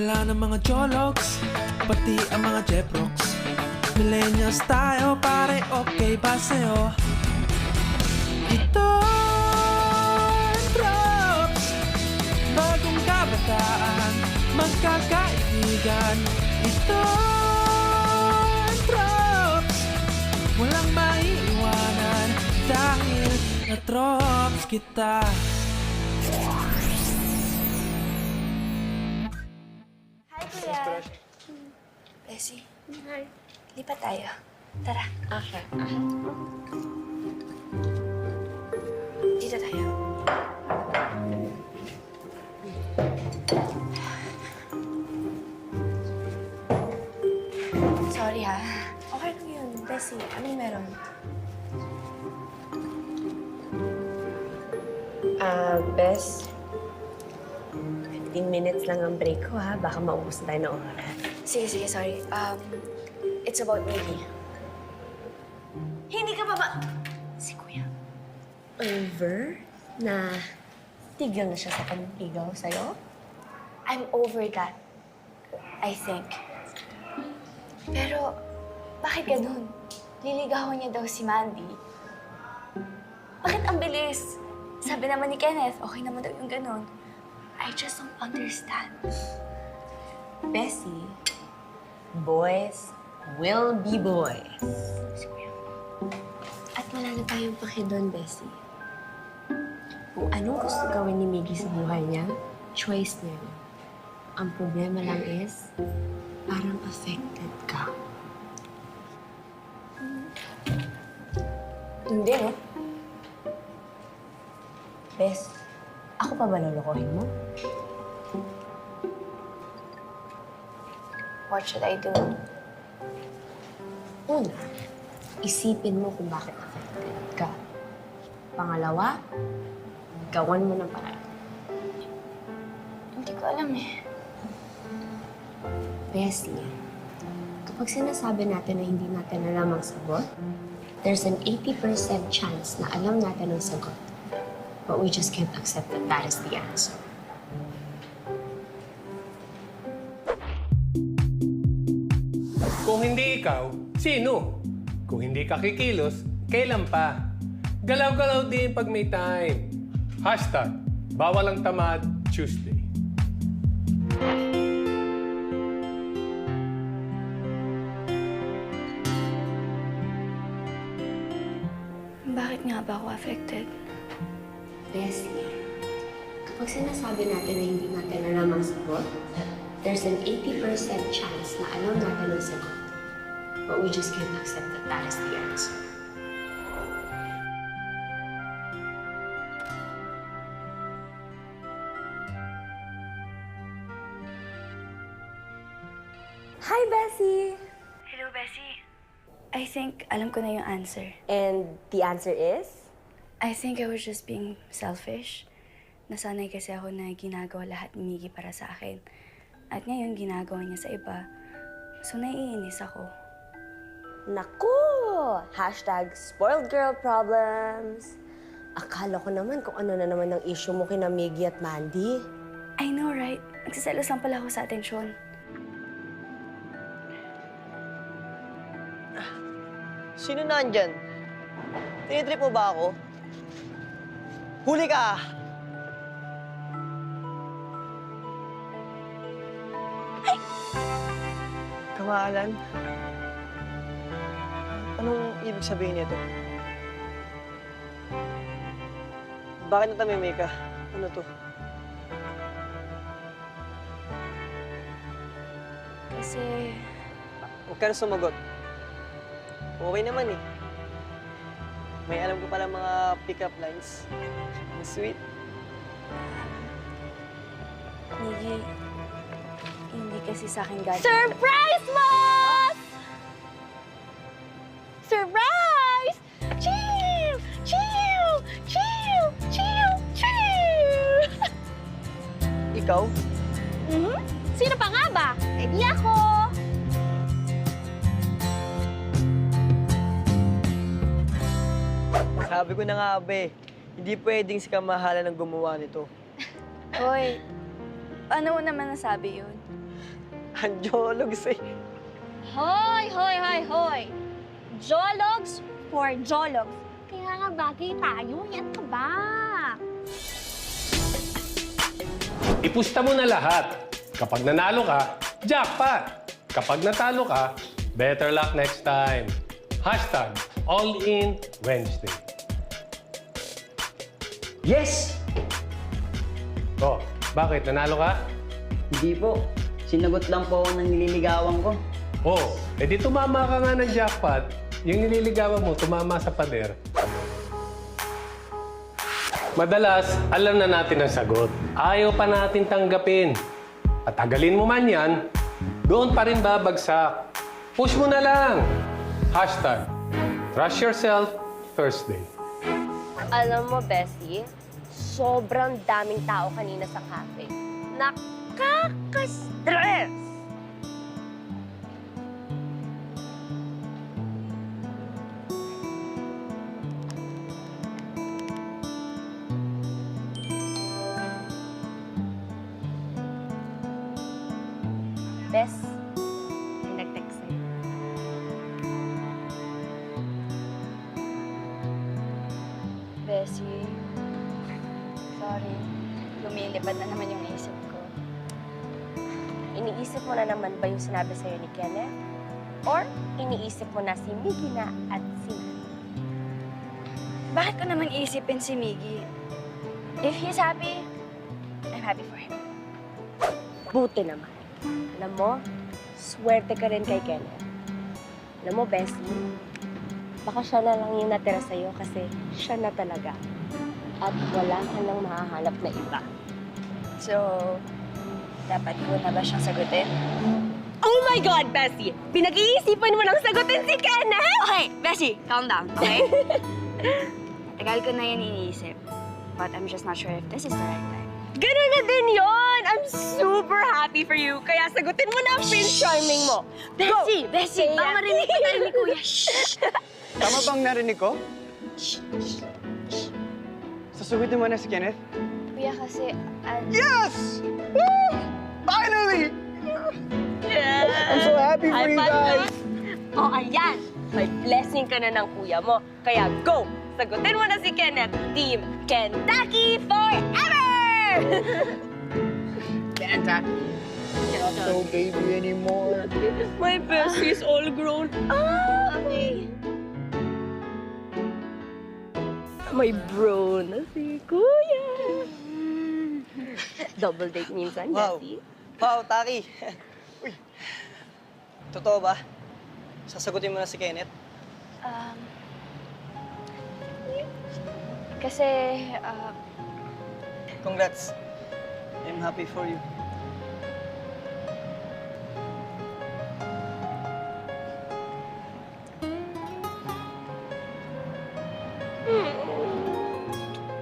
wala na mga jologs, pati ang mga jeprox. Millennials tayo, pare, okay ba sa'yo? Ito drops, bagong kabataan, magkakaibigan. Ito drops, walang maiiwanan dahil na-drops kita. Hi, Kuya. Bessie. Hi. Lipat tayo. Tara. Okay. Dito tayo. Sorry ha. Okay lang yun. Bessie, anong meron? Bes, 15 minutes lang ang break ko, ha? Baka maubos na tayo ng oras. Sige, sorry. It's about Miggy. Hindi ka pa ba... Si Kuya. Over na tigil na siya sa panipigaw sa'yo? I'm over that. I think. Pero, bakit ganun? Liligawan niya daw si Mandy. Bakit ang bilis? Sabi naman ni Kenneth, okay naman daw yung ganun. I just don't understand. Bessie, boys will be boys. At wala na tayong pake doon, Bessie. Kung anong gusto gawin ni Miggy sa buhay niya, choice niya. Ang problema lang is, parang affected ka. Hindi, no? Bes, ako pa ba lulukohin mo? What should I do? Una, isipin mo kung bakit affected ka. Pangalawa, gawan mo ng paraan. Hindi ko alam eh. Bessie, kapag sinasabi natin na hindi natin alam ang sagot, there's an 80% chance na alam natin ang sagot. But we just can't accept that that is the answer. Kung hindi ikaw, sino? Kung hindi ka kikilos, kailan pa? Galaw-galaw din pag may time. Hashtag, bawal ang tamad, Tuesday. Bakit nga ba ako affected? Bessie, kapag sinasabi natin na hindi natin alam ang sagot, there's an 80% chance na alam natin ang sagot. But we just can't accept that that is the answer. Hi, Bessie! Hello, Bessie. I think alam ko na yung answer. And the answer is? I think I was just being selfish. Nasanay kasi ako na ginagawa lahat ni Miggy para sa akin. At ngayon, ginagawa niya sa iba. So, naiinis ako. Naku! Hashtag spoiled girl problems. Akala ko naman kung ano na naman ang issue mo kina Miggy at Mandy. I know, right? Nagsiselos lang pala ako sa atensyon. Sino nandyan? Tinitrip mo ba ako? Huli ka! Ay! Kamahalan? Anong ibig sabihin nito? Bakit natamimik ka? Ano to? Kasi... Huwag ka na sumagot. Okay naman eh. May alam ko pala mga pick-up lines. Ang sweet. Miggy, hindi kasi sa akin galing. Surprise, boss! Surprise! Chill! Chill! Chill! Chill! Chill! Ikaw? Sino pa nga ba? Eh di ako! Sabi ko na nga, be, hindi pwedeng si Kamahalan ang gumawa nito. Hoy, paano mo naman nasabi yun? Anjologs eh. Hoy, hoy, hoy, hoy! Jologs for Jologs. Kaya nga bagay tayo. Yan ka ba? Ipusta mo na lahat. Kapag nanalo ka, jackpot! Kapag natalo ka, better luck next time. Hashtag All In Wednesday. Yes! Oh, bakit? Nanalo ka? Hindi po. Sinagot lang po ako ng nililigawan ko. Oh, edi tumama ka nga ng jackpot. Yung nililigawan mo, tumama sa pader. Madalas, alam na natin ang sagot. Ayaw pa natin tanggapin. Patagalin mo man yan, doon pa rin babagsak. Push mo na lang. Hashtag Trust Yourself Thursday. Alam mo, Bessie, sobrang daming tao kanina sa cafe. Nakaka-stress! Bes, may nag-text sa'yo. Bessie, sorry. Lumilipad na naman yung isip ko. Iniisip mo na naman ba yung sinabi sa'yo ni Kenneth? Or iniisip mo na si Miggy na at si Mandy? Bakit ko naman iisipin si Miggy? If he's happy, I'm happy for him. Buti naman. Alam mo, swerte ka rin kay Kenneth. Alam mo, Bessie, baka siya na lang yung natira sa'yo kasi siya na talaga. At wala ka nang mahahanap na iba. So, dapat ko na ba siyang sagutin? Oh my God, Bessie! Pinag-iisipan mo nang sagutin si Kenneth! Okay, Bessie, calm down, okay? Tagal ko na yan iniisip. But I'm just not sure if this is the right time. Ganun na din yon! I'm super happy for you. Kaya sagutin mo na ang Prince Charming mo. Bessie! Go! Bessie! Kaya- Baka marinig pa tayo ni Kuya. Shh! Tama bang narinig ko? Sasugutin mo na si Kenneth? Kuya, kasi... Yes! Woo! Finally! I'm so happy for you guys! Oh, ayan! May blessing ka na ng kuya mo. Kaya go! Sagutin mo na si Kenneth. Team Kentucky forever! Kentucky. Not so baby anymore. My bestie's all grown up. May bro na si Kuya. Double date minsan, Wow. Bessie. Wow, Taki. Uy. Totoo ba? Sasagutin mo na si Kenneth? Kasi, Congrats. I'm happy for you.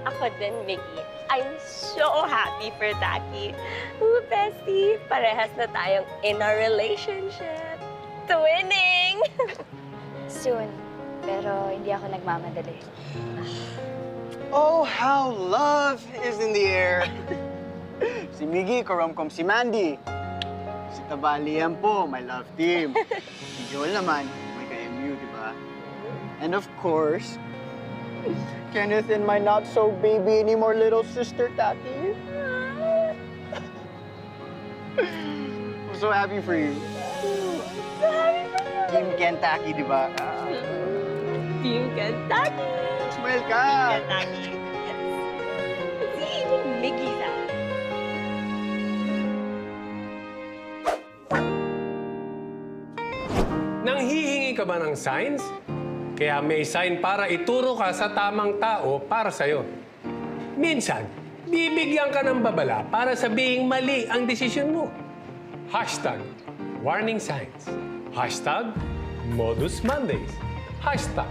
Ako din, Miggy. I'm so happy for Taki. Ooh, bestie, parehas na tayong in a relationship. Twinning! soon. Pero hindi ako nagmamadali. Oh, how love is in the air. Si Miggy, karomkom si Mandy. Si Tabali yan po, my love team. Si Joel naman, may ka-MU, di ba? And of course, Kenneth and my not-so-baby anymore little sister, Tati. I'm so happy for you. Team Kentucky, di ba? Team Kentucky! Smile ka! Kentucky! Si Miggy na. Nanghihingi ka ba ng signs? Kaya may sign para ituro ka sa tamang tao para sa'yo. Minsan, bibigyan ka ng babala para sabihing mali ang desisyon mo. Hashtag warning signs. Hashtag modus Mondays. Hashtag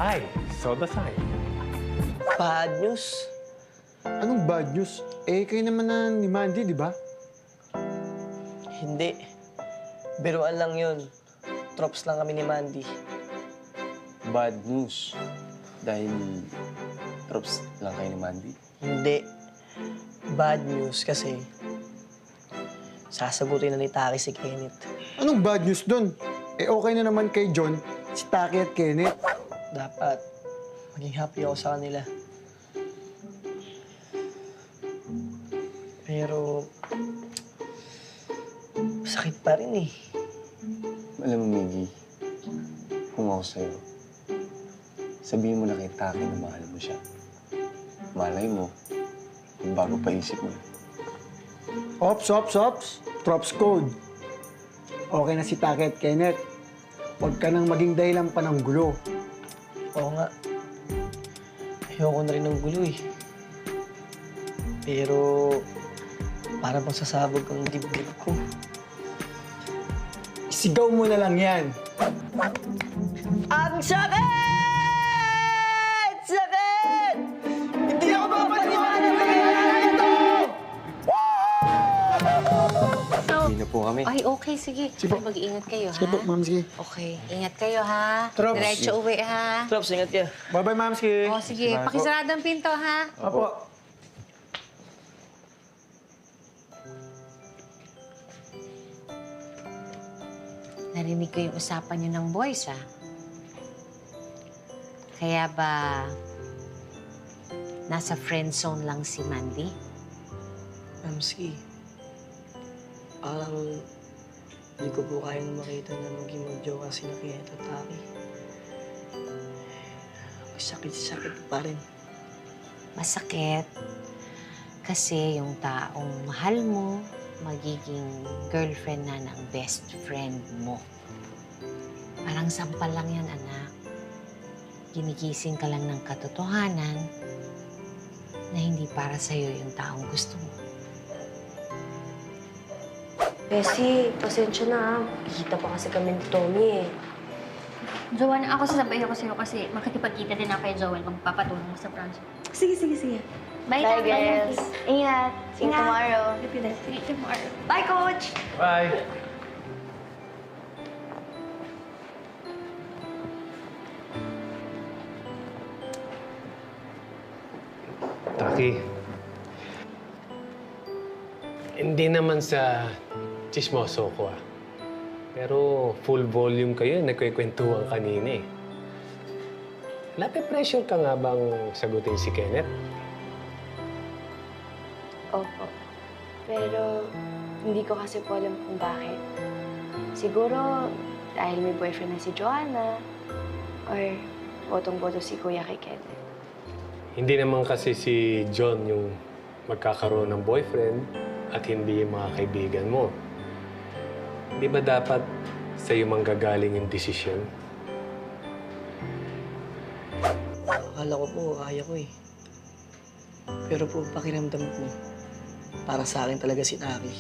I saw the sign. Bad news. Anong bad news? Eh, kayo naman na ni Mandy, di ba? Hindi. Biruan lang yun. Tropes lang kami ni Mandy. Bad news. Dahil tropes lang kayo ni Mandy. Hindi. Bad news kasi sasagutin na ni Taki si Kenneth. Anong bad news dun? Eh okay na naman kay John, si Taki at Kenneth. Dapat maging happy ako sa kanila. Pero, sakit pa rin eh. Alam mo, Miggy, kung ako sa'yo, sabihin mo na kay Taki na mahal mo siya. Malay mo, bago pa isip mo. Ops. Trops code. Okay na si Taki at Kenneth. Huwag ka nang maging dahilan pa ng gulo. Oo nga. Ayoko na rin ng gulo eh. Pero, para bang sasabog ang dibdib ko. Sigaw mo na lang yan. Ang sakit! Sakit! Hindi ako mapaniwala na nangyayari ito! Hindi na po kami. Ay, okay, sige. Mag-iingat kayo, ha? Sige po, Ma'am Ski. Okay, ingat kayo, ha? Trops. Diretso uwi, ha? Trops, ingat ka. Bye-bye, Ma'am Ski. O, sige. Pakisarado ang pinto, ha? Opo. Narinig ko yung usapan niyo ng boys, ha? Kaya ba nasa friend zone lang si Mandy? Mamski, parang hindi ko po kayang makita na maging mag-jowa si Kenneth at Taki. Sakit pa rin. Masakit. Kasi yung taong mahal mo, magiging girlfriend na ng best friend mo. Parang sampal lang yan, anak. Ginigising ka lang ng katotohanan na hindi para sa'yo yung taong gusto mo. Bessie, pasensya na ha. Kita pa kasi kami ni Tommy eh. Joanne, ako sasabihin ko sa'yo kasi makikipagkita din ako kay Joel kung papatulong mo sa project. Sige. Bye, Bye, Tati. guys. Ingat. See you Ingat. tomorrow. See you tomorrow. Bye, Coach! Bye! Taki, hindi naman sa chismoso ko pero full volume kayo, nagkwekwentuhan kanina eh. Nape-pressure ka nga bang sagutin si Kenneth? Opo. Pero hindi ko kasi po alam kung bakit. Siguro dahil may boyfriend na si Joanna or botong-boto si Kuya kay Kenneth. Hindi naman kasi si John yung magkakaroon ng boyfriend at hindi yung mga kaibigan mo. Di ba dapat sa'yo manggagaling yung desisyon? Akala ko po, kaya ko eh. Pero po, pakiramdam ko, para sa akin talaga si Taki.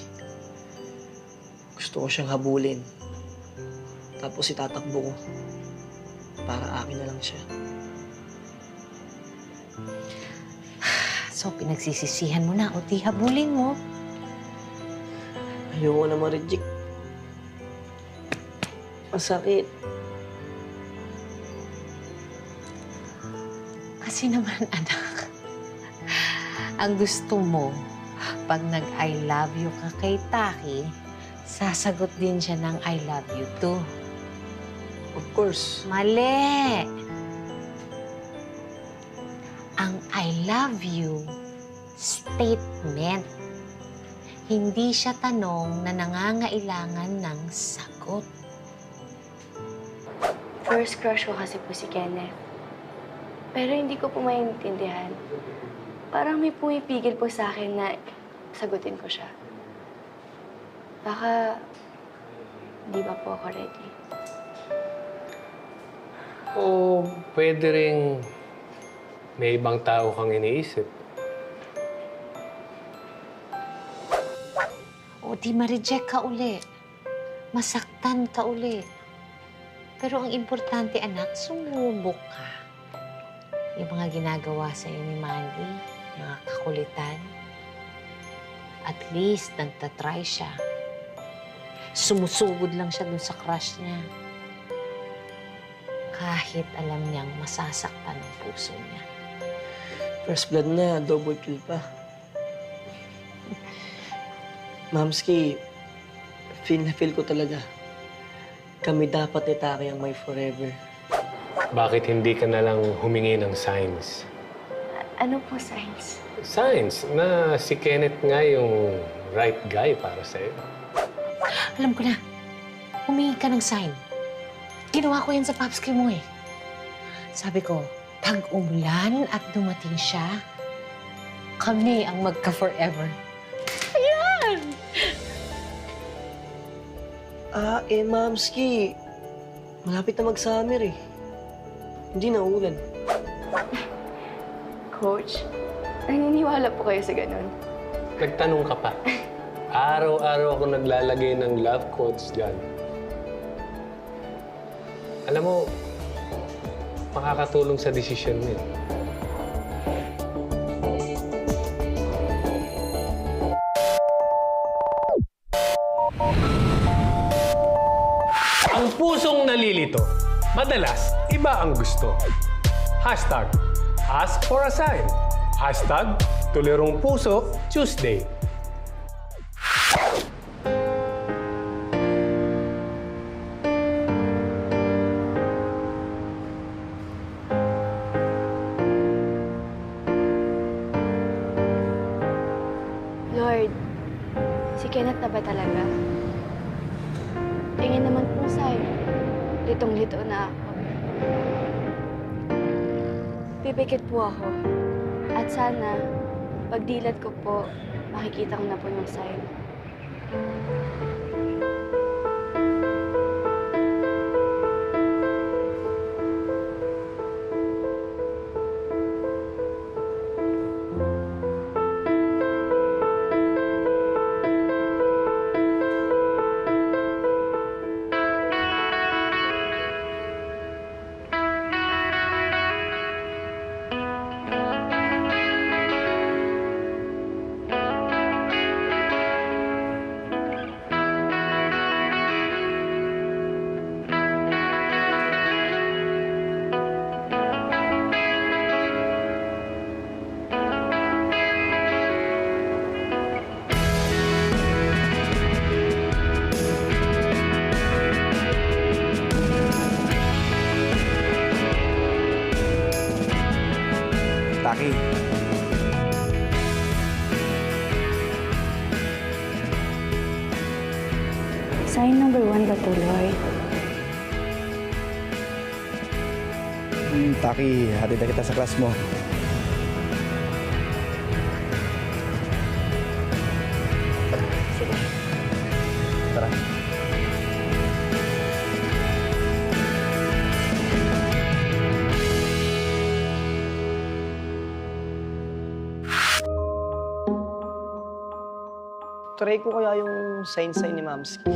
Gusto ko siyang habulin. Tapos itatakbo ko. Para akin na lang siya. So, pinagsisisihan mo na o di habulin mo. Ayoko na ma-reject. Masakit. Kasi naman, anak, ang gusto mo, pag nag-I love you ka kay Taki, sasagot din siya ng I love you too. Of course. Mali! Ang I love you, statement. Hindi siya tanong na nangangailangan ng sagot. First crush ko kasi po si Kenneth. Pero hindi ko po maintindihan. Parang may pumipigil po sa akin na sagutin ko siya. Baka di ba po ako ready? O pwede ring may ibang tao kang iniisip. O di ma-reject ka uli. Masaktan ka uli. Pero ang importante, anak, sumubok ka. Yung mga ginagawa sa'yo ni Mandy, mga kakulitan, at least nagtatry siya. Sumusugod lang siya dun sa crush niya. Kahit alam niyang masasaktan ang puso niya. First blood na, double kill pa. Mamski, feel na feel ko talaga. Kami dapat ni Taki ang may forever. Bakit hindi ka na lang humingi ng signs? Ano po, signs? Signs na si Kenneth nga yung right guy para sa'yo. Alam ko na. Humingi ka ng sign. Ginawa ko yan sa Papski mo eh. Sabi ko, pag umulan at dumating siya, kami ang magka-forever. Ayan! Mamski. Malapit na mag-summer eh. Hindi na ulan. Coach, naniniwala po kayo sa ganun? Nagtanong ka pa. Araw-araw ako naglalagay ng love quotes dyan. Alam mo, makakatulong sa desisyon mo yun. Ang pusong nalilito, madalas iba ang gusto. Hashtag, ask for a sign. Hashtag, Tulirong Puso, Tuesday. Lord, si Kenneth na ba talaga? Tingin naman po sa'yo. Litong-lito na ako. Pipikit po ako. At sana, pagdilat ko po, makikita ko na po yung sign. Taki. Sign number 1 ba to, Lord? Taki, hatid na kita sa class mo. Sige. Tara. Try ko kaya yung sign ni Mamski.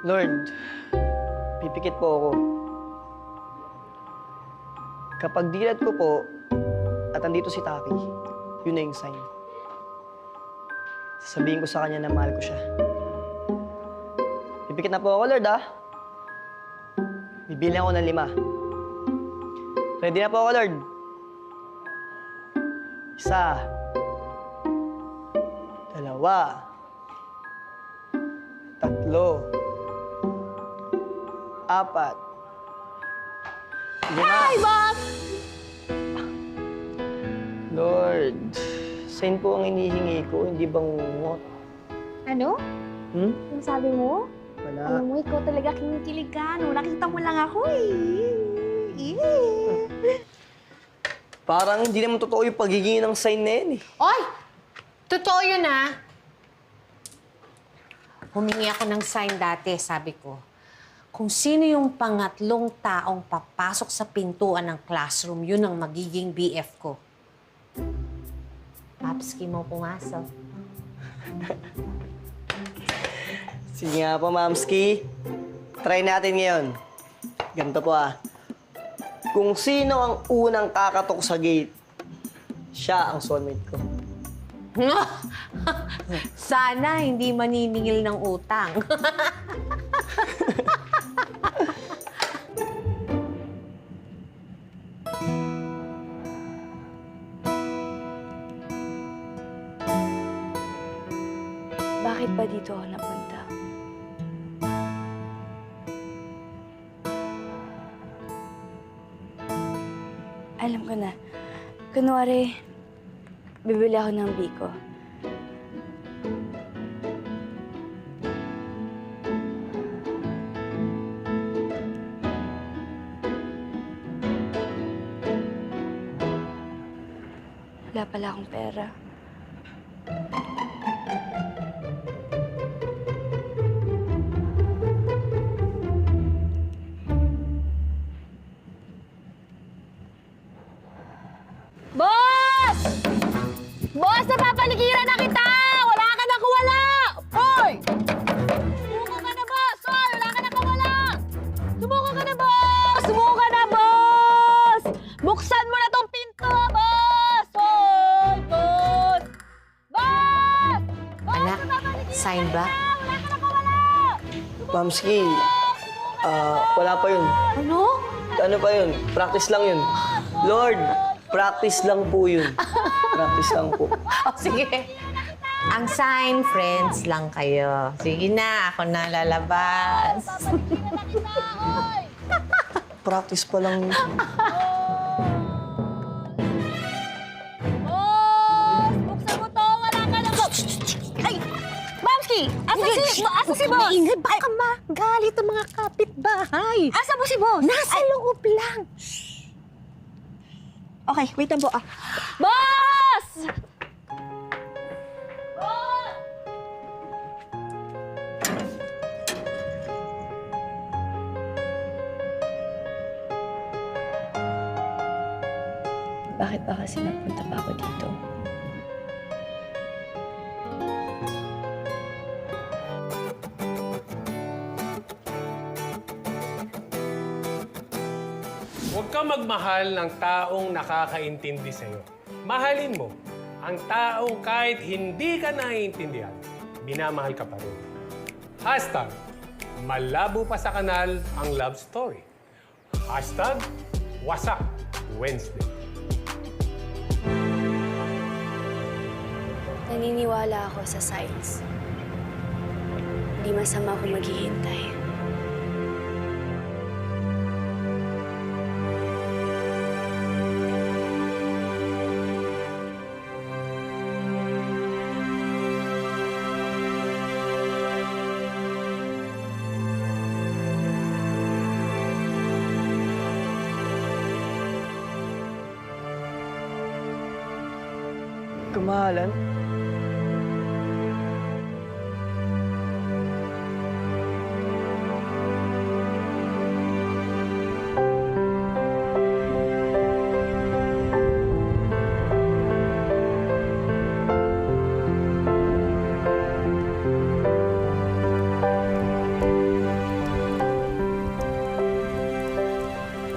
Lord, pipikit po ako. Kapag dilat ko po at andito si Taki, yun na yung sign. Sasabihin ko sa kanya na mahal ko siya. Pipikit na po ako, Lord, ah. Bibilang ako ng 5. Ready na po ako, Lord. 1, 2, 3, 4, 5. Hi, Bob! Lord, sign po ang hinihingi ko, hindi bangungot. Ano? Ang sabi mo? Wala. Alam mo, ikaw talaga kinikilig ka. No? Nakita mo lang ako eh. Parang hindi naman totoo yung pagiging ng sign na yan eh. Oy! Totoo yun ah. Humingi ako ng sign dati, sabi ko. Kung sino yung pangatlong taong papasok sa pintuan ng classroom, yun ang magiging BF ko. Papski mo pumasok. Sige nga po, Mamski. Try natin ngayon. Ganito po ah. Kung sino ang unang kakatok sa gate, siya ang soulmate ko. Sana hindi maniningil ng utang. bakit ba dito ako napunta? Alam ko na. Kunwari, bibili ako ng biko. Wala pala akong pera. Boss! Boss, napapaligiran na kita! Wala ka na kuwala! Hoy! Sumuko ka na, boss! Hoy, wala ka na kuwala! Sumuko ka na, boss! Sumuko ka na, boss! Buksan mo na tong pinto, boss! Hoy, boss! Boss! Boss, Anak, napapaligiran sign na ba? kita! Wala ka na kuwala! Mamski, wala pa yun. Ano? Ano pa yun? Practice lang yun. Lord, practice lang po yun. Practice lang po. O, sige. Ang sign, friends lang kayo. Sige na, ako na lalabas. Papaligiran na kita, hoy! Practice pa lang yun. Boss! Buksan mo to! Wala ka na po! Ay! Mamski! Asa si boss? Maingay, baka magalit ang mga kapitbahay. Asa po si boss? Nasa loob lang. Okay, wait lang po ah. Boss! Boss! Bakit ba kasi napunta pa ako dito? Huwag ka magmahal ng taong nakakaintindi sa'yo. Mahalin mo ang taong kahit hindi ka naiintindihan, minamahal ka pa rin. Hashtag, malabo pa sa kanal ang love story. Hashtag, wasak Wednesday. Naniniwala ako sa signs. Hindi masama kung maghihintay. Kamahalan?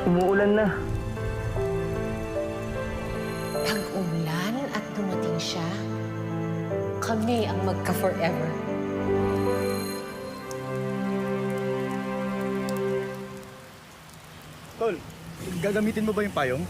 Umuulan na. Pag umulan at dumating siya, kami ang magka-forever. Tol, gagamitin mo ba yung payong?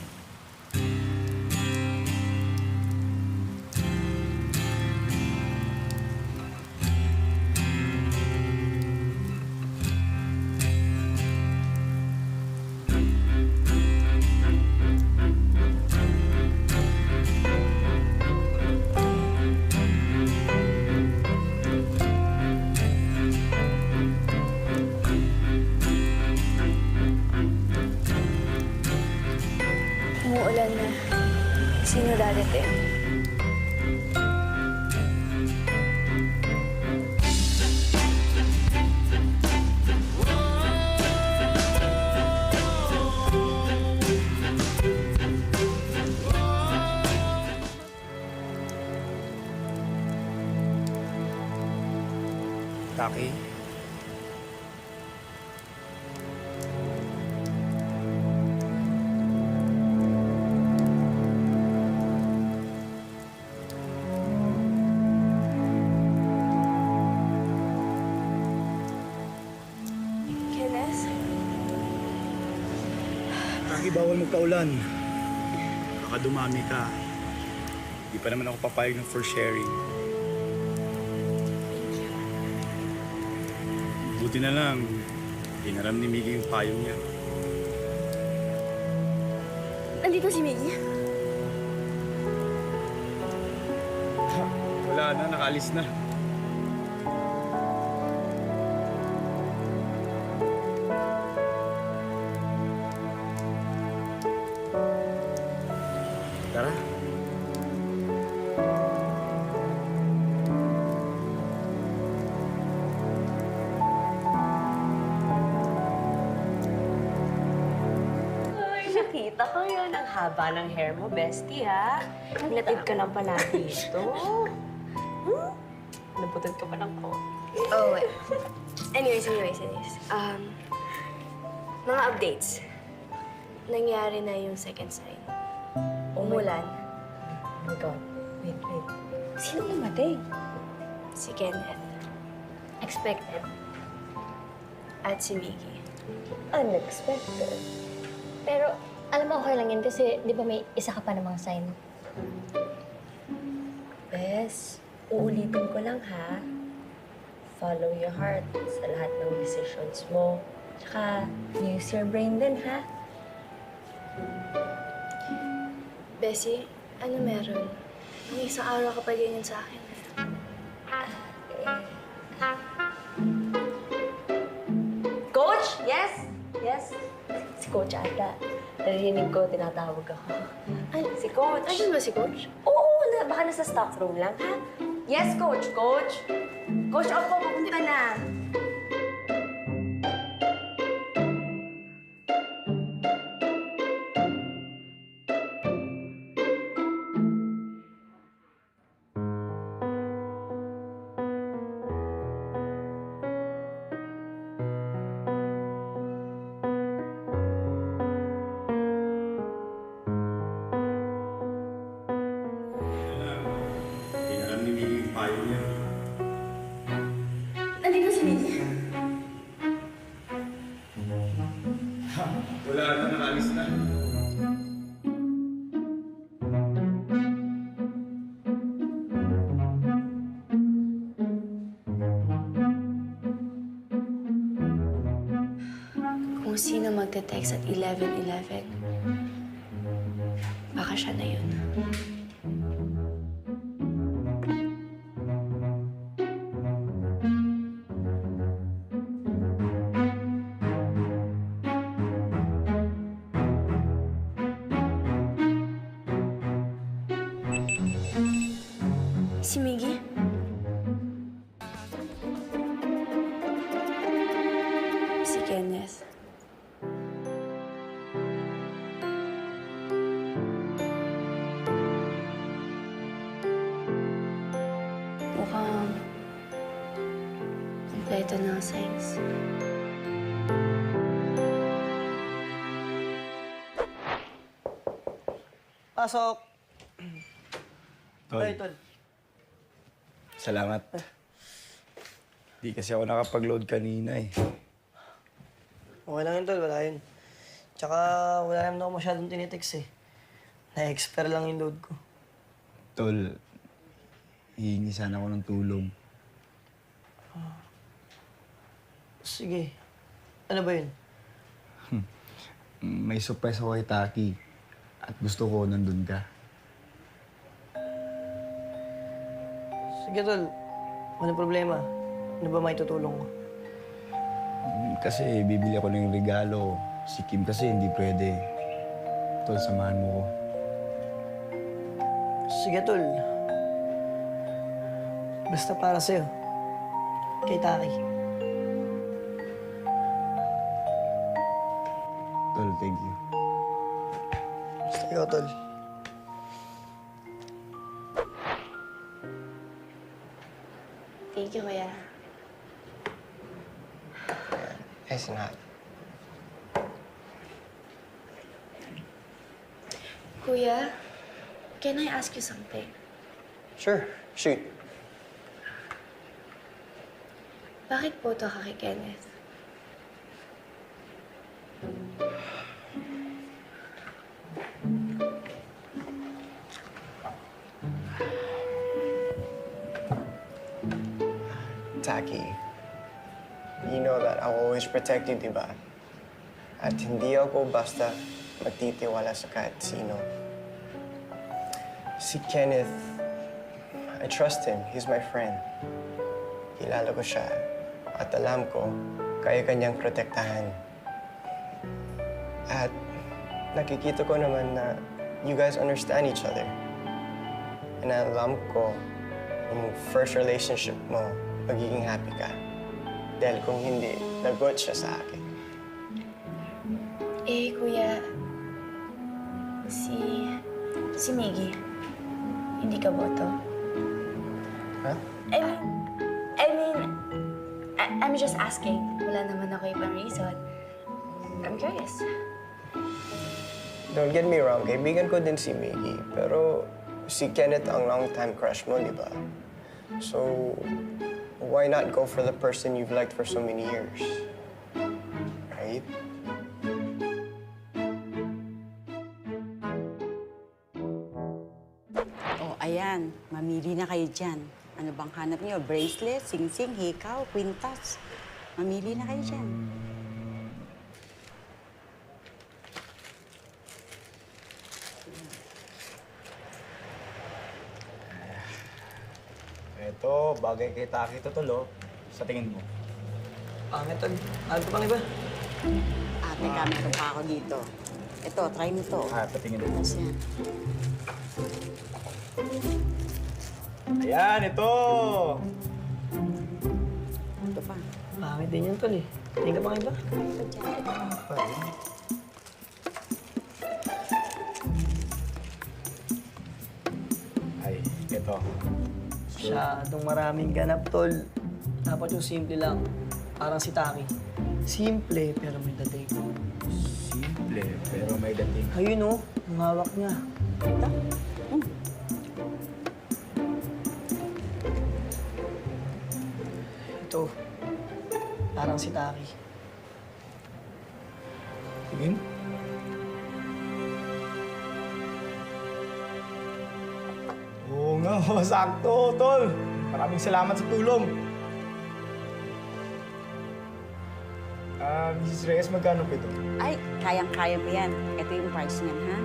Umuulan na. Sino dadating? Taki? Kenneth? Taki, bawal magkaulan. Baka dumami ka. Di pa naman ako papayag ng for sharing. Buti na lang, inaram ni Miggy yung payong niya. Nandito si Miggy. Wala na, nakaalis na. Tara. Ay, nakita ko yun. Ang haba ng hair mo, bestie, ha? Natid ka lang pala dito. Naputod ka pa ng konti. Oh, wait. Anyways. Mga updates. Nangyari na yung second sign. Umulan. Oh my God. Wait. Sino namatay? Si Kenneth. Expected. At si Miggy. Unexpected. Pero, alam mo, okay lang yan kasi di ba may isa ka pa namang sign? Bes, uulitin ko lang, ha? Follow your heart sa lahat ng decisions mo. Tsaka, use your brain din, ha? Bessie, ano meron? Ang isang araw ka pa ganyan sa akin. Coach? Yes? Yes? Si Coach ata. Narinig ko, tinatawag ako. Ay, si Coach. Ayun ba si Coach? Oo, baka nasa staff room lang, ha? Yes, Coach. Coach? Coach, opo, pupunta na. Inaram ni Miggy yung payong niya. Nandito si Miggy. Wala na, nakaalis na. Kung sino magte-text at 11:11, baka siya na yun. Si Miggy? Si Kenneth. Mukhang kompleto na ang signs. Pasok! Tol, Ay, tol. salamat. Di kasi ako nakapag-load kanina eh. Okay lang yun, tol. Wala yun. Tsaka wala naman ako masyadong tinitext eh. Na-expire lang yung load ko. Tol, hihingi sana ako ng tulong. Sige. Ano ba yun? May surprise ako kay Taki. At gusto ko nandun ka. Sige, tol. Ano problema? Ano ba may tutulong ko? Kasi bibili ako ng regalo. Si Kim kasi hindi pwede. Tol, samahan mo ko. Sige, tol. Basta para sa'yo. Kay Taki. Tol, thank you. Basta ikaw, tol. Thank you, Kuya. Yes, not. Kuya, can I ask you something? Sure. Shoot. Bakit boto ka kay Kenneth? Taki, you know that I'll always protect you, di ba? At hindi ako basta magtitiwala sa kahit sino. Si Kenneth, I trust him. He's my friend. Kilala ko siya. At alam ko, kaya kanyang protektahan. At nakikita ko naman na you guys understand each other. And alam ko, yung first relationship mo, magiging happy ka. Dahil kung hindi, lagot siya sa akin. Eh, kuya, si Miggy, hindi ka boto? Ha? I'm just asking. Wala naman ako ibang reason. I'm curious. Don't get me wrong, kaibigan ko din si Miggy. Pero si Kenneth ang long-time crush mo, di ba? So, why not go for the person you've liked for so many years? Right? Oh, ayan. Mamili na kayo dyan. Ano bang hanap niyo? Bracelet, sing-sing, hikaw, kwintas. Mamili na kayo dyan. Ito, bagay kay Taki to, Tol, oh. Sa tingin mo. Pangit, Tol. Ano pa bang iba? Ate, meron pa ako dito. Ito, try mo to. Patingin mo. Tapos yan. Ayan, ito! Ito pa. Pangit din yun, Tol, eh. Tingin ka pang iba? Ito dyan. Ay, ito. Masyadong maraming ganap, Tol. Dapat yung simple lang. Parang si Taki. Simple, pero may dating. Simple, pero may dating. Ayun, oh. Ang hawak niya. Ito. Ito. Parang si Taki. Tingin? Oo nga, sakto, Tol. Maraming salamat sa tulong. Mrs. Reyes, magkano po ito? Ay, kayang-kaya mo yan. Ito yung price niyan, ha?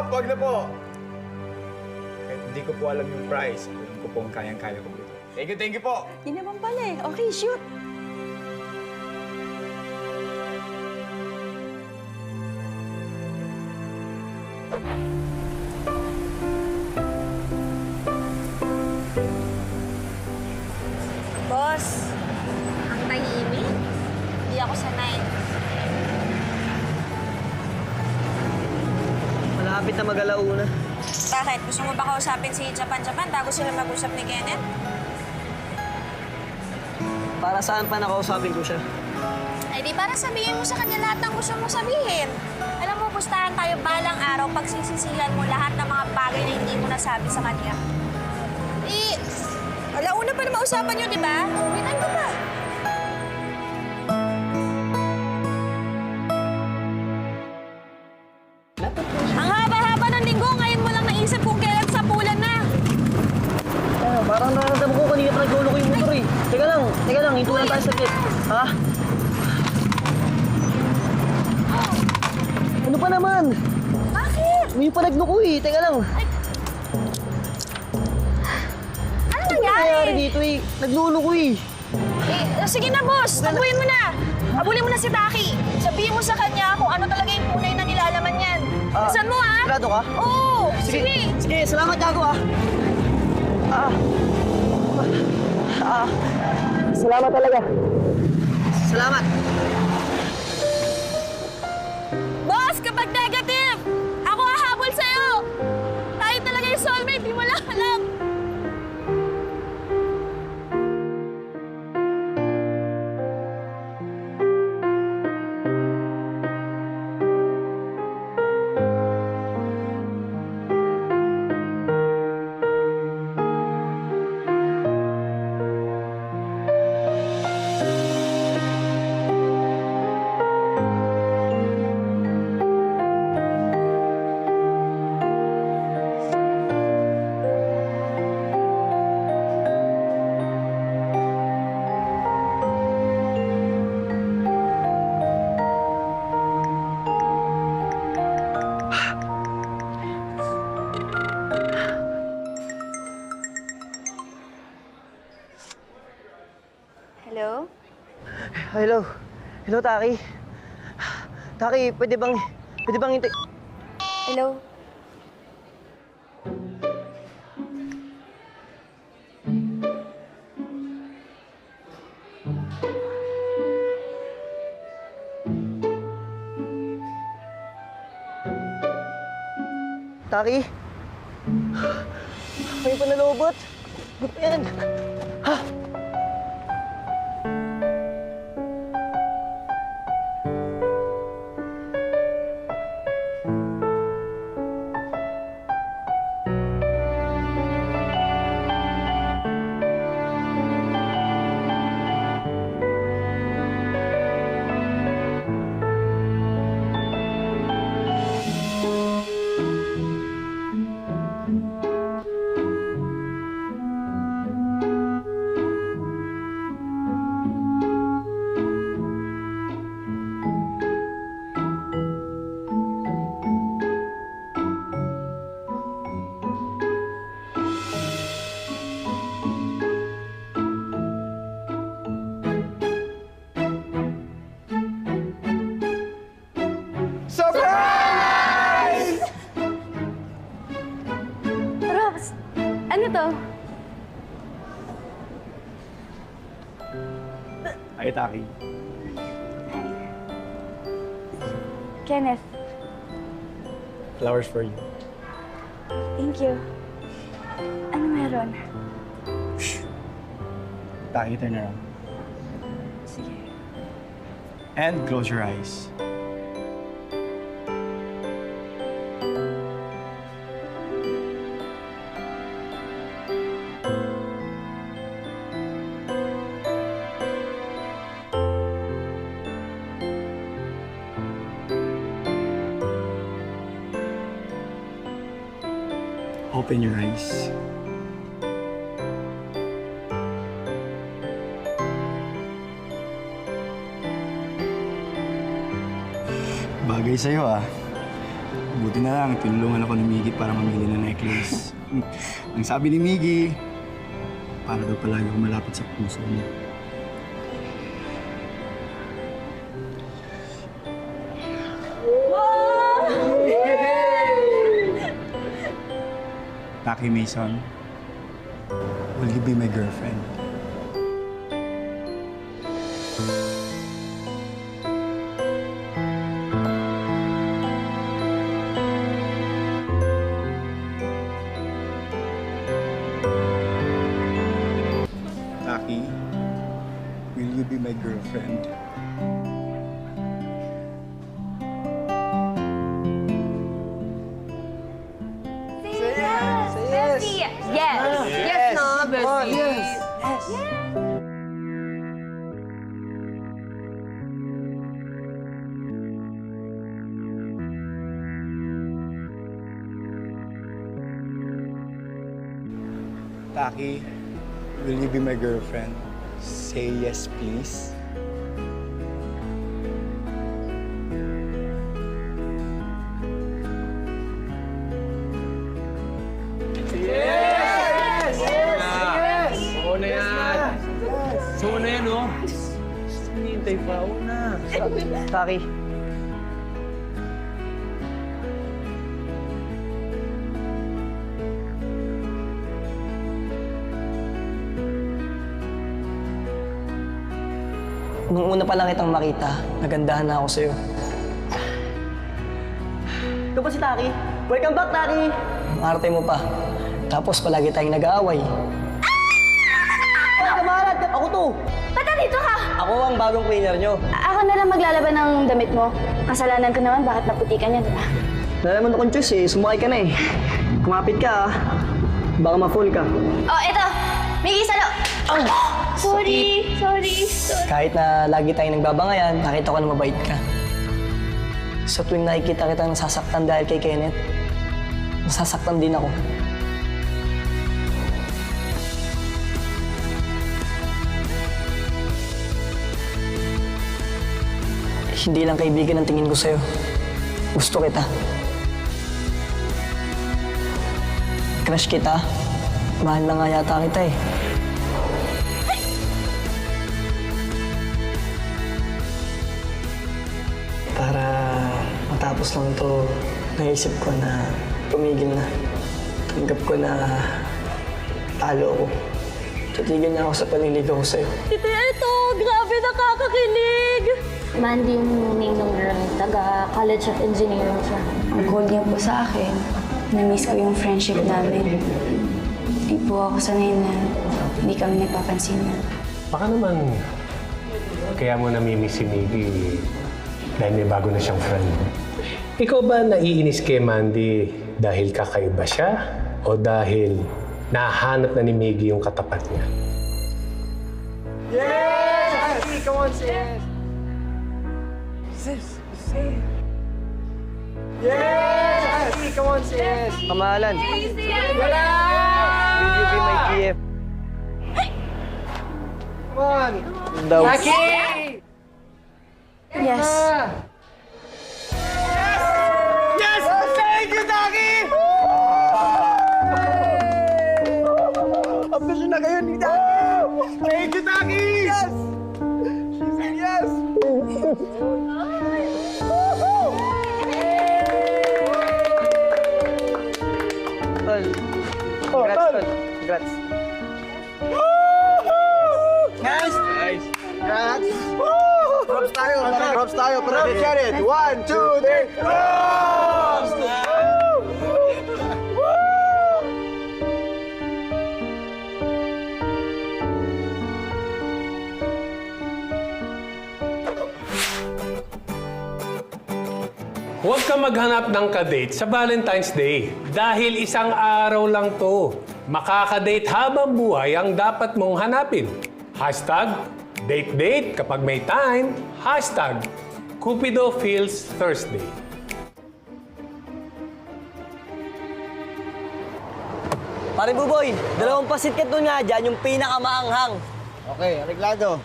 Wag na po! Kahit hindi ko po alam yung price, alam ko po ang kayang-kaya ko po ito. Thank you po! Yun naman pala eh. Okay, shoot! Boss, ang tahimik. Hindi ako sanay. Malapit na mag-alauna. Bakit? Gusto mo ba kausapin si Japan bago sila mag-usap ni Kenneth? Para saan pa nakausapin ko siya? Ay di para sabihin mo sa kanya lahat ng gusto mong sabihin. Alam mo, pustahan tayo balang araw pagsisisihan mo lahat ng mga bagay na hindi mo nasabi sa kanya. Eh, alauna pa na mausapan nyo, di ba? Uwinan ko pa. Ang haba-haba ng linggo, ngayon mo lang naisip kung kailan sapulan na. Parang nararamdaman ko kanina pa naglulo ko yung motor, eh. Teka lang. Ito lang tayo sa kit. Ha? Ano pa naman? Bakit? May pa nagluko, eh. Teka lang. Ano Ano nangyari? nangyari dito, eh? Naglulo ko, eh. Sige na, boss. Tabuhin mo na. Abulin mo na si Taki. Sabihin mo sa kanya kung ano talaga yung tunay na nilalaman yan. Saan mo, ha? Sigurado ka? Oo. Sige. Sige, salamat, Gago, ha? Salamat talaga. Salamat. Boss, kapag negative, ako hahabol sa'yo. Tayo talaga yung soulmate, di mo lang alam. Hello? Hello. Hello, Taki. Taki, pwede bang hintay... Hello? Taki? May panalobot. Ano ba yan? Ha? Surprise! Robs, ano to? Ay, Taki. Kenneth, Flowers for you. thank you. Ano meron? Taki, turn around. Sige. And close your eyes. Open your eyes. Bagay sa'yo ah. Buti na lang, tinulungan ako ni Miggy para mamili ng necklace. Ang sabi ni Miggy, para daw palagi ako malapit sa puso mo. Taki Mason, will you be my girlfriend? Taki, will you be my girlfriend? Bestie! Yes! Yes, no, bestie. Yes. Taki, will you be my girlfriend? Say yes, please. Oo na yan. So na yan, oh. Hinihintay pa. Oo na. Taki. Nung una pa lang kitang makita, nagandahan na ako sa'yo. Ito pa si Taki. Welcome back, Taki! Marte mo pa. Tapos palagi tayong nag-aaway. Ay, kamarad! Ako to! Ba't nandito ka? Ako ang bagong cleaner nyo. Ako na lang maglalaban ng damit mo. Kasalanan ko naman, bakit naputikan yan, di ba? Wala naman akong choice eh. Sumakay ka na eh. Kumapit ka ah. Baka ma-full ka. Oh, eto! Miggy, salo! Sorry. Kahit na lagi tayong nagbabangayan, nakita ko na mabait ka. Sa tuwing nakikita kita nasasaktan dahil kay Kenneth, nasasaktan din ako. Hindi lang kaibigan ang tingin ko sa'yo. Gusto kita. Crush kita. Mahal na nga yata kita eh. Pagkatapos lang to, naisip ko na tumigil na. Tanggap ko na talo ako. Titigil na ako sa panliligaw ko sa'yo. Tita, ito! Grabe, nakakakilig! Mandy yung name ng girl. Taga-College of Engineering siya. Ang call niya po sa akin, na-miss ko yung friendship namin. Hindi po ako sanay na hindi kami nagpapansinan. Baka naman, kaya mo namimiss si Miggy dahil may bago na siyang friend. Ikaw ba naiinis kay Mandy dahil kakaiba siya o dahil nahanap na ni Miggy yung katapat niya? Yes! Aki, come on, sis! Sis, sis! Yes! Aki, come on, sis! Kamahalan. Wala! Will you be my GF? Come on! Daw. Aki! Yes. Yes! Thank you, Taki! Ambisyon na kayo ni Taki! Thank you, Taki! Yes! She said yes! Tol. Congrats, Tol. Congrats. Nice! Nice! Congrats! Props tayo! Props tayo! Let's get it! 1, 2, 3! Props! Huwag ka maghanap ng kadate sa Valentine's Day dahil isang araw lang to. Makakadate habang buhay ang dapat mong hanapin. Hashtag date-date kapag may time. Hashtag Cupido Feels Thursday. Pare Buboy, dalawang pasit ka doon nga dyan, yung pinakamaanghang. Okay, Arreglado.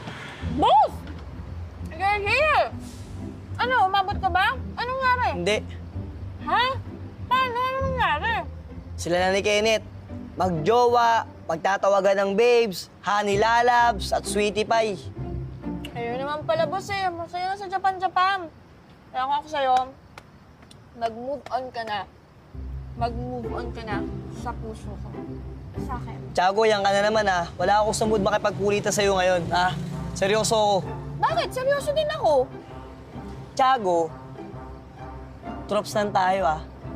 Boss! You're here! Ano, umabot ka ba? Anong nangyari? Hindi. Ha? Paano? Anong nangyari? Sila na ni Kenneth. Magjowa, pagtatawagan ng babes, honey lalabs, at sweetie pie. Ayun naman pala, boss eh. Masaya na sa Japan. Kaya ako sa'yo, mag-move on ka na. Mag-move on ka na sa puso ko. Sa akin. Tiago, yan ka na naman ha. Wala ako sa mood makipagkulitan sa'yo ngayon, ha? Seryoso ako. Bakit? Seryoso din ako. Tiago, trops lang tayo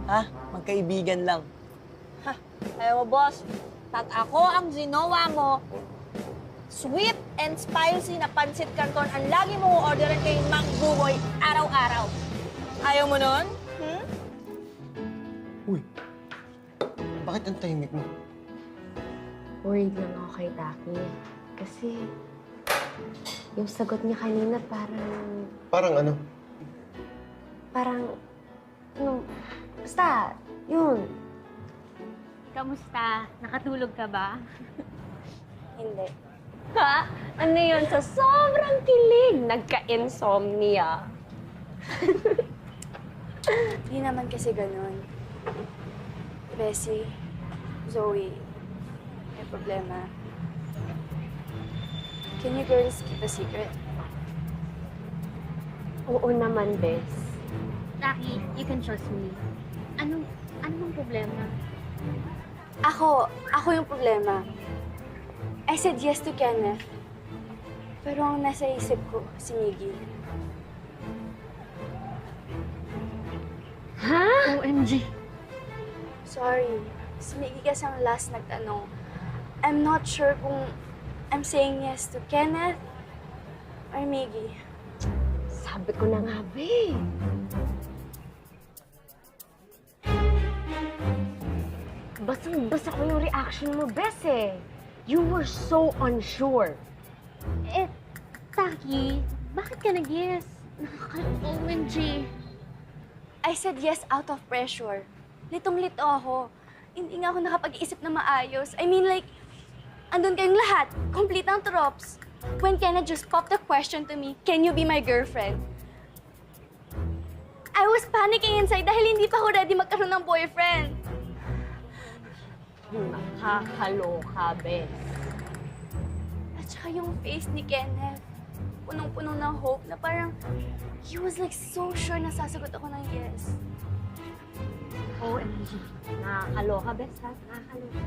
ha? Magkaibigan lang. Ha? Ayaw mo, boss. Pag ako ang ginawa mo, sweet and spicy na pancit canton ang lagi mong orderin kay Mang Buboy araw-araw. Ayaw mo nun? Hmm? Uy, bakit ang tahimik mo? Worried lang ako kay Taki. Kasi yung sagot niya kanina Parang ano? basta, yun. Kamusta? Nakatulog ka ba? Hindi. Ha? Ano yun? Sa sobrang kilig, nagka-insomnia. Hindi naman kasi ganun. Bessie, Zoe, may problema. Can you girls keep a secret? Oo naman, Bes. Taki, you can trust me. Anong problema? Ako yung problema. I said yes to Kenneth. Pero ang nasa isip ko, si Miggy. Ha? OMG. Sorry. Si Miggy kasi ang last nagtanong. I'm not sure kung I'm saying yes to Kenneth or Miggy. Sabi ko na nga, be. Basang-basa ko yung reaction mo, Bes eh. You were so unsure. Taki, bakit ka nag-yes? OMG. I said yes out of pressure. Litong-lito ako. Hindi nga ako nakapag-iisip na maayos. I mean like, andun kayong lahat. Complete ang tropes. When Kenneth just popped the question to me, can you be my girlfriend? I was panicking inside dahil hindi pa ako ready magkaroon ng boyfriend. Nakakaloka, Bes. At saka yung face ni Kenneth. punong-puno ng hope na parang he was like so sure na sasagot ako ng yes. OMG. Nakakaloka, best ha? Nakakaloka.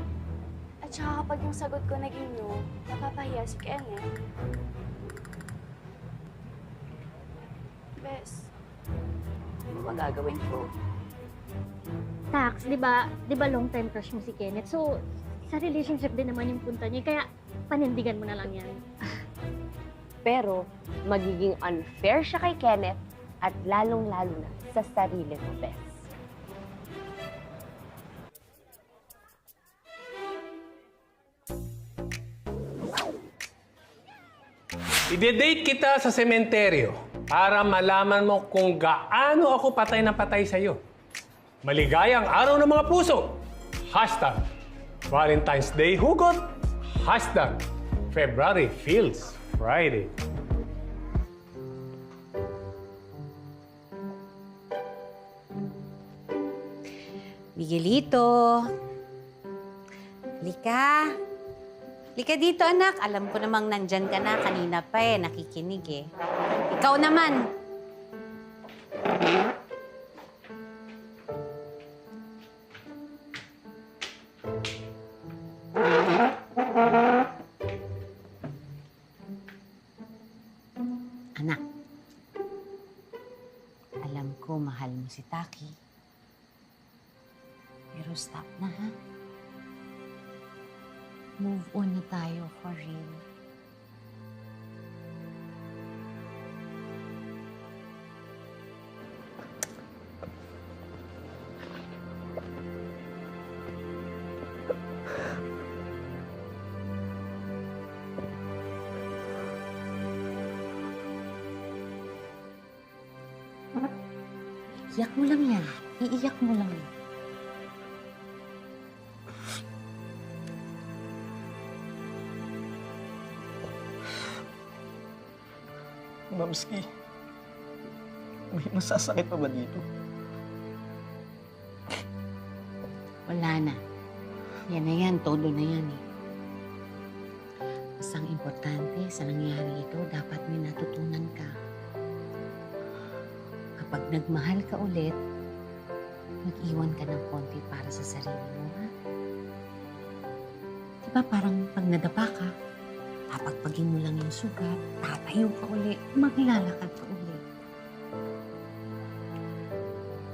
At saka kapag yung sagot ko naging no, napapahiya si Kenneth. Bes, ano ba gagawin ko? Tax, di ba long time crush mo si Kenneth? So, sa relationship din naman yung punta niya. Kaya, panindigan mo na lang yan. Pero, magiging unfair siya kay Kenneth at lalong-lalo na sa sarili mo, Bes. Ide-date kita sa sementeryo para malaman mo kung gaano ako patay na patay sa'yo. Maligayang araw ng mga puso. Hashtag Valentine's Day Hugot. Hashtag February Feels Friday. Miguelito. Lika. Lika dito, anak. Alam ko namang nandyan ka na. Kanina pa nakikinig eh. Ikaw naman. Anak. Alam ko mahal mo si Taki. Pero stop na, ha? Move on na tayo for real. Iyak mo lang yan. Iiyak mo lang yan. Mamski, may masasakit pa ba dito? Wala na. Yan na yan. Todo na yan eh. Basta ang importante sa nangyari ito, dapat may natutunan ka. Kapag nagmahal ka ulit, mag-iwan ka ng konti para sa sarili mo, ha? Diba parang pag nadapa ka, papagpagin mo lang yung sugat, tatayo ka uli, maglalakad ka uli.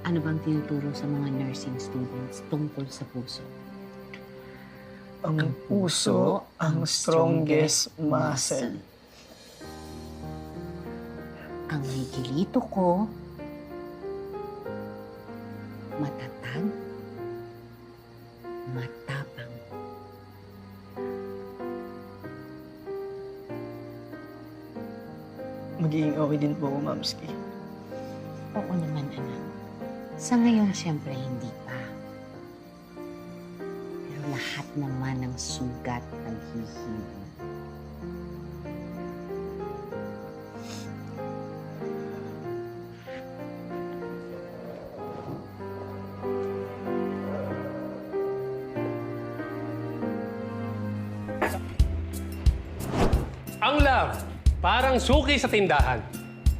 Ano bang tinuturo sa mga nursing students tungkol sa puso? Ang puso, ang strongest muscle. Ang Miguelito ko, matatag, matapang. Magiging okay din po ako, Mamski. Oo naman, anak. Sa ngayon, siyempre, hindi pa. Pero lahat naman ng sugat naghihilom. Ang love, parang suki sa tindahan.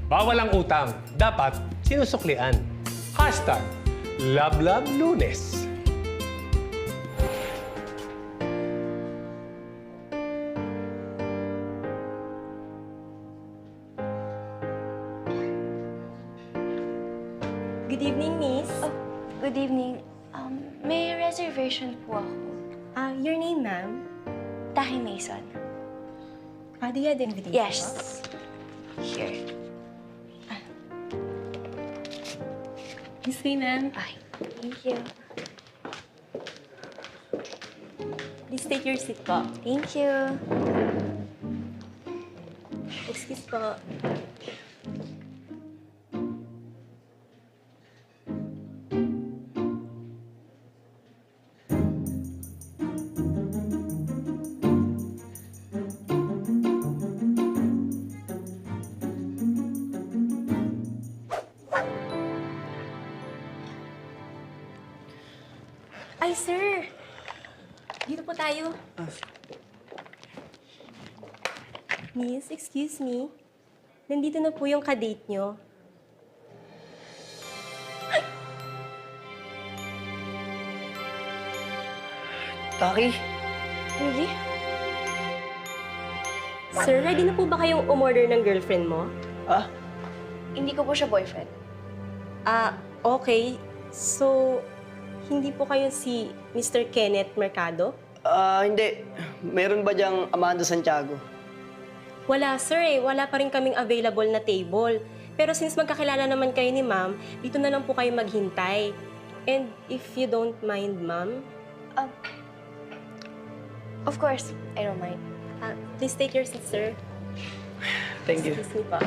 Bawal ang utang, dapat sinusuklian. Hashtag LoveLoveLunes. Good evening, miss. Oh, good evening. May reservation po ako. Your name, ma'am? Tahi Mason. Do you have the invitation? Yes. Here. This way, ma'am. Ay, thank you. Please take your seat po. Thank you. Excuse po. Ay, sir. Dito po tayo. Miss, excuse me. nandito na po yung kadate nyo. Taki? Really? Sir, ready na po ba kayong umorder ng girlfriend mo? Ah? Hindi ko po siya boyfriend. Okay. So, hindi po kayo si Mr. Kenneth Mercado? Hindi. Meron ba diyang Amanda Santiago? Wala, sir eh. Wala pa rin kaming available na table. Pero since magkakilala naman kayo ni ma'am, dito na lang po kayo maghintay. And if you don't mind, ma'am, Of course, I don't mind. please take your seat, sir. Thank you. Excuse me pa.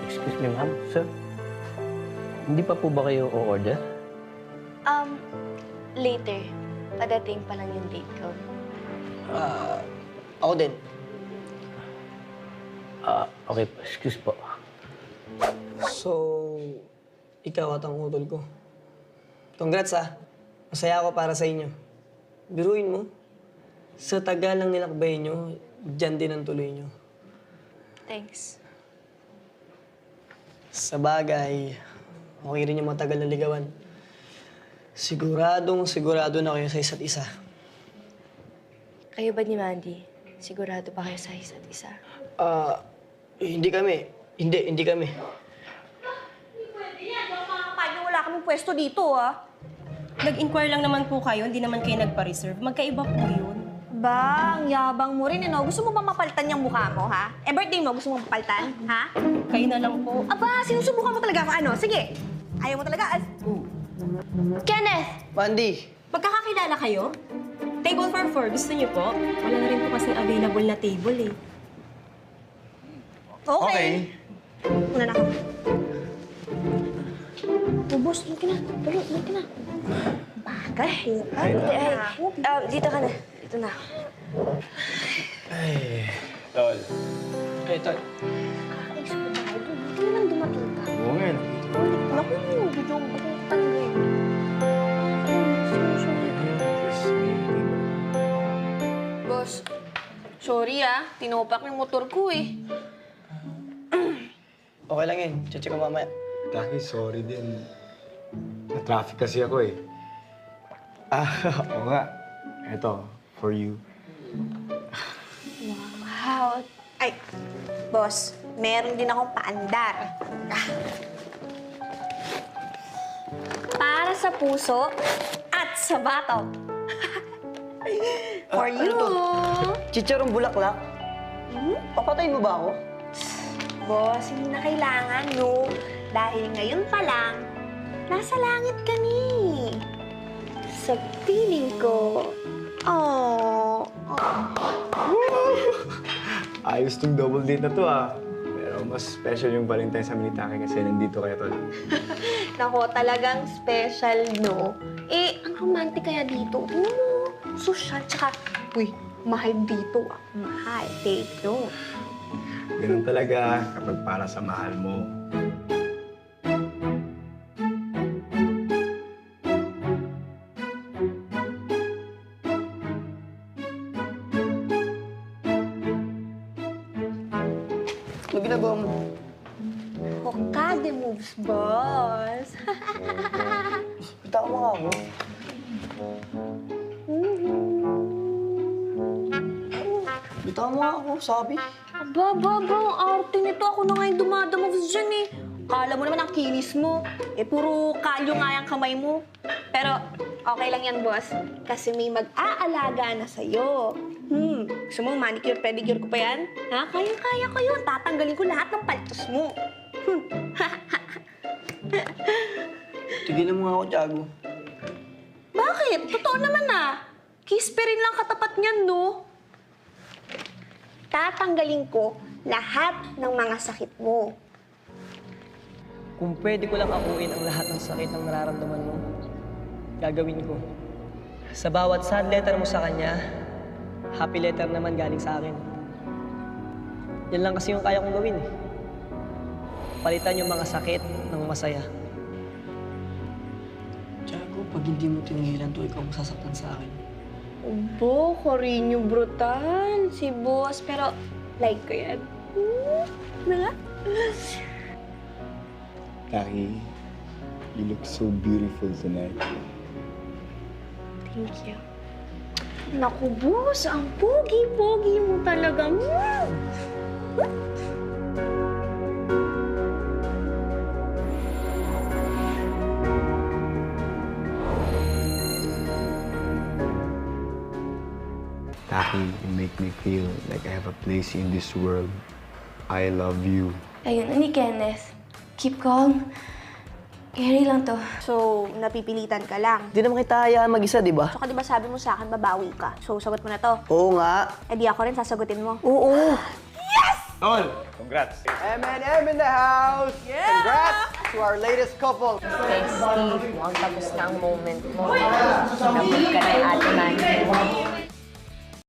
Excuse me, ma'am. Sir, hindi pa po ba kayo o-order? Later. Padating pa lang yung date ko. Ako din. Okay po. Excuse po. So, ikaw at ang utol ko. Congrats Masaya ako para sa inyo. Biruin mo, sa tagal ng nilakbay nyo, dyan din ang tuloy nyo. Thanks. Sa bagay, okay rin yung matagal na ligawan. Sigurado na kayo sa isa't isa. Kayo ba ni Mandy? Sigurado ba kayo sa isa't isa? Hindi kami. Hindi kami. Paano wala kaming pwesto dito, Nag-inquire lang naman po kayo, hindi naman kayo nagpa-reserve. Magkaiba po yun. Ba, ang yabang mo rin, ano? Gusto mo ba mapalitan yung mukha mo, ha? Birthday mo, gusto mo mapalitan, ha? Kayo na lang po. Aba, sinusubukan mo talaga ako, Sige, ayaw mo talaga. Kenneth! Mandy! Magkakakilala kayo? Table for 4, gusto niyo po? Wala na rin po kasing available na table eh. Okay. Una na ako. Boss, doon ka na. Doon ka na. Bagay. Dito ka na. Dito na. Tol. Hey, Tol. Kakais ko ba? Dito na lang dumating ka. Oo nga. Naku, video mo ba itong tanggay? Boss, sorry tinopak yung motor ko eh. Okay lang yun. Check ko mamaya. Taki, sorry din. Na-traffic kasi ako eh. Oo nga. Ito, for you. Wow. Ay, boss, meron din akong paandar. Para sa puso at sa batok. For you. Chicharong bulaklak? Papatayin mo ba ako? Boss, hindi na kailangan, no? Dahil ngayon pa lang, nasa langit kami. Sa piling ko. Oh. Ayos tong double date na to Pero mas special yung Valentine's sa Militake kasi nandito kayo, Tol. Nako, talagang special, no? Ang romantic kaya dito. Social, tsaka, mahal dito. Mahal, take note. Ganun talaga kapag para sa mahal mo. Ano ginagawa mo? Hokage moves, boss. Kita ko mga ako. Kita mo nga ako, sabi. Aba, ang arte nito. Ako na nga yung dumadamoves dyan eh. Kala mo naman ang kinis mo. Puro kalyo nga yung kamay mo. Pero okay lang yan, boss. Kasi may mag-aalaga na sa'yo. Gusto mo manicure, pedicure ko pa yan? Ha? Kayang-kaya ko yun. Tatanggalin ko lahat ng paltos mo. Tigilan mo nga ako, Tiago. Bakit? Totoo naman Kiss pa rin lang katapat niyan, no? Tatanggalin ko lahat ng mga sakit mo. Kung pwede ko lang akuin ang lahat ng sakit ng nararamdaman mo, gagawin ko. Sa bawat sad letter mo sa kanya, happy letter naman galing sa akin. Yan lang kasi yung kaya kong gawin eh. Palitan yung mga sakit ng masaya. Tiago, pag hindi mo tinigilan to, ikaw masasaktan sa akin. Obo, Corinyo brutal. Si boss, pero like ko yan. Diba? Taki, you look so beautiful tonight. Thank you. Naku, boss, ang pogi-pogi mo talaga. Taki, you make me feel like I have a place in this world. I love you. Ayun, ni Kenneth. Keep calm. Carry lang to. So, napipilitan ka lang. Di naman kita hayaan mag-isa, di ba? So, di ba sabi mo sa akin, babawi ka? So, sagot mo na to. Oo nga. Eh, di ako rin sasagutin mo. Oo. Tol, congrats. M&M in the house! Congrats to our latest couple! Thanks, Steve. Mukhang tapos na ang moment mo. Nabot ka na Ate Manny.